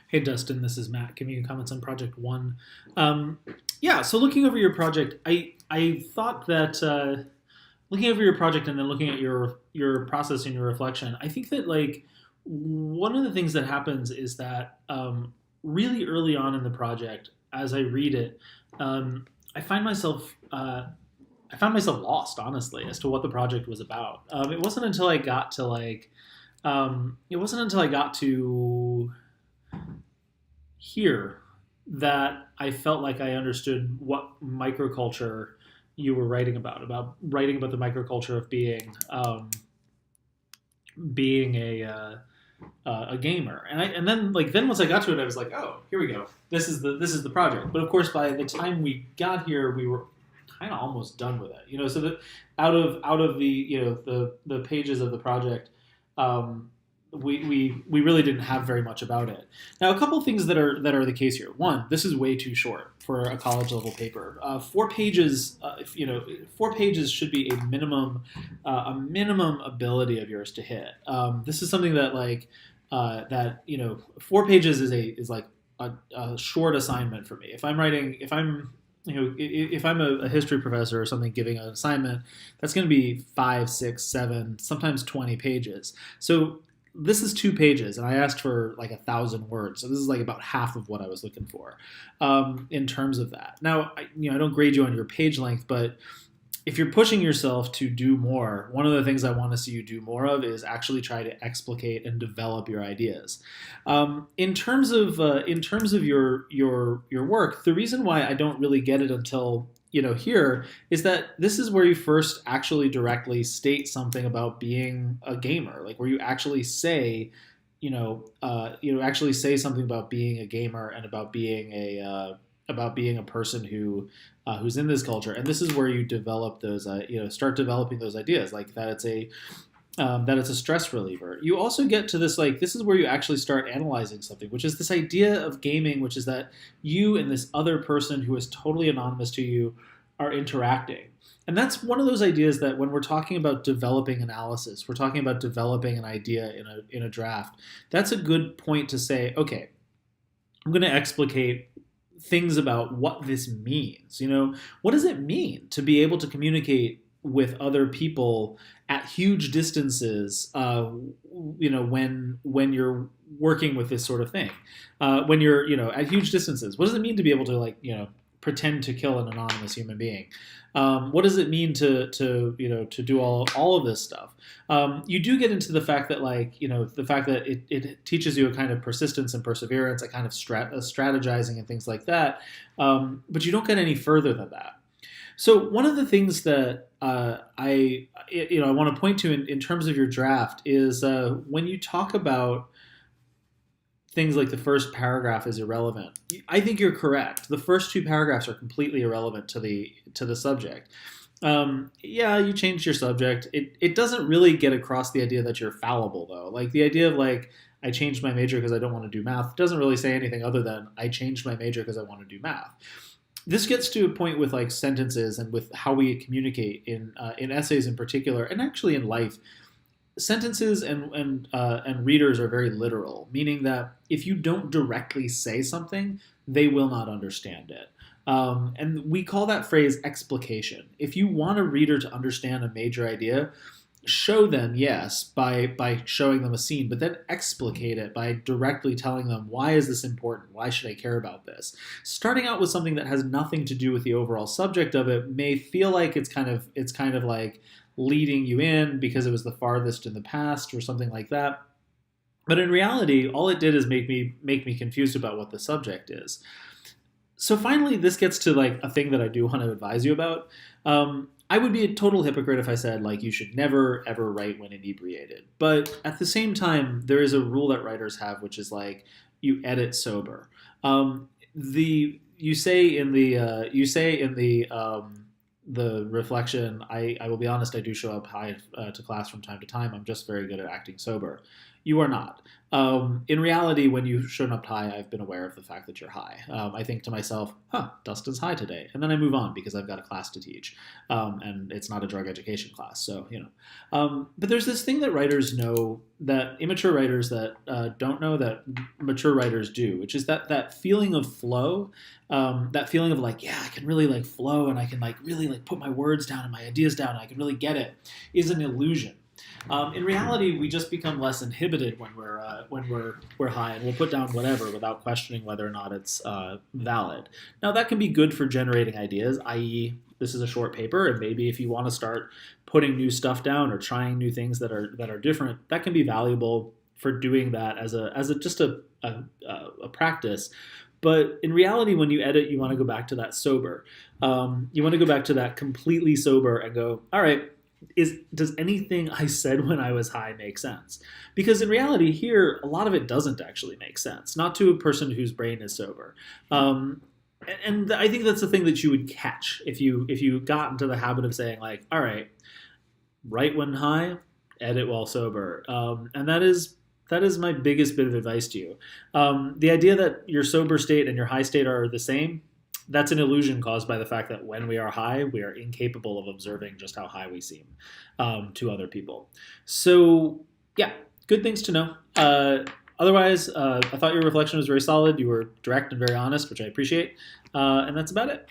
Hey Dustin, this is Matt giving you comments on Project One. Um, yeah, so looking over your project, I thought that looking over your project and then looking at your process and your reflection, I think that like one of the things that happens is that really early on in the project, as I read it, I find myself I found myself lost, honestly, as to what the project was about. It wasn't until I got to it wasn't until I got to here that I felt like I understood what microculture you were about writing about the microculture of being a gamer. And then then once I got to it, I was like, oh, here we go. This is the project. But of course, by the time we got here, we were kind of almost done with it. So that out of the the pages of the project, um, we really didn't have very much about it. Now, a couple things that are the case here. One, this is way too short for a college level paper. 4 pages, 4 pages should be a minimum ability of yours to hit. This is something that 4 pages is like a short assignment for me. If I'm a history professor or something giving an assignment, that's going to be 5, 6, 7, sometimes 20 pages. So this is 2 pages, and I asked for like 1,000 words. So this is like about half of what I was looking for in terms of that. Now, I don't grade you on your page length, but if you're pushing yourself to do more, one of the things I want to see you do more of is actually try to explicate and develop your ideas. In terms of your work, the reason why I don't really get it until here is that this is where you first actually directly state something about being a gamer, like where you actually say actually say something about being a gamer and about being a person who's in this culture. And this is where you develop those start developing those ideas, like that it's a stress reliever. You also get to this, like, this is where you actually start analyzing something, which is this idea of gaming, which is that you and this other person who is totally anonymous to you are interacting. And that's one of those ideas that when we're talking about developing analysis, we're talking about developing an idea in a draft. That's a good point to say, okay, I'm going to explicate things about what this means. What does it mean to be able to communicate with other people at huge distances? When you're working with this sort of thing, when you're at huge distances, what does it mean to be able to pretend to kill an anonymous human being? What does it mean to do all of this stuff? You do get into the fact that the fact that it teaches you a kind of persistence and perseverance, a kind of strategizing and things like that. But you don't get any further than that. So one of the things that I want to point to in terms of your draft is when you talk about things like the first paragraph is irrelevant. I think you're correct. The first 2 paragraphs are completely irrelevant to the subject. Yeah, you changed your subject. It doesn't really get across the idea that you're fallible, though. Like the idea of I changed my major because I don't want to do math doesn't really say anything other than I changed my major because I want to do math. This gets to a point with sentences and with how we communicate in essays in particular, and actually in life. Sentences and readers are very literal, meaning that if you don't directly say something, they will not understand it. And we call that phrase explication. If you want a reader to understand a major idea, show them, yes, by showing them a scene, but then explicate it by directly telling them, why is this important? Why should I care about this? Starting out with something that has nothing to do with the overall subject of it may feel like it's kind of like leading you in because it was the farthest in the past or something like that. But in reality, all it did is make me confused about what the subject is. So finally, this gets to a thing that I do want to advise you about. I would be a total hypocrite if I said you should never ever write when inebriated. But at the same time, there is a rule that writers have, which is you edit sober. The you say in the reflection, I will be honest, I do show up high to class from time to time. I'm just very good at acting sober. You are not. In reality, when you've shown up high, I've been aware of the fact that you're high. I think to myself, Dustin's high today. And then I move on because I've got a class to teach. And it's not a drug education class. So, but there's this thing that writers know that immature writers that don't know that mature writers do, which is that feeling of flow, that feeling of like, yeah, I can really like flow and I can like really like put my words down and my ideas down and I can really get it, is an illusion. In reality, we just become less inhibited when we're high, and we'll put down whatever without questioning whether or not it's valid. Now, that can be good for generating ideas, i.e., this is a short paper, and maybe if you want to start putting new stuff down or trying new things that are different, that can be valuable for doing that as a practice. But in reality, when you edit, you want to go back to that sober. You want to go back to that completely sober and go, all right. Does anything I said when I was high make sense? Because in reality here, a lot of it doesn't actually make sense, not to a person whose brain is sober. And I think that's the thing that you would catch if you got into the habit of saying like, all right, write when high, edit while sober. And that is my biggest bit of advice to you. The idea that your sober state and your high state are the same, that's an illusion caused by the fact that when we are high, we are incapable of observing just how high we seem to other people. So, yeah, good things to know. Otherwise, I thought your reflection was very solid. You were direct and very honest, which I appreciate. And that's about it.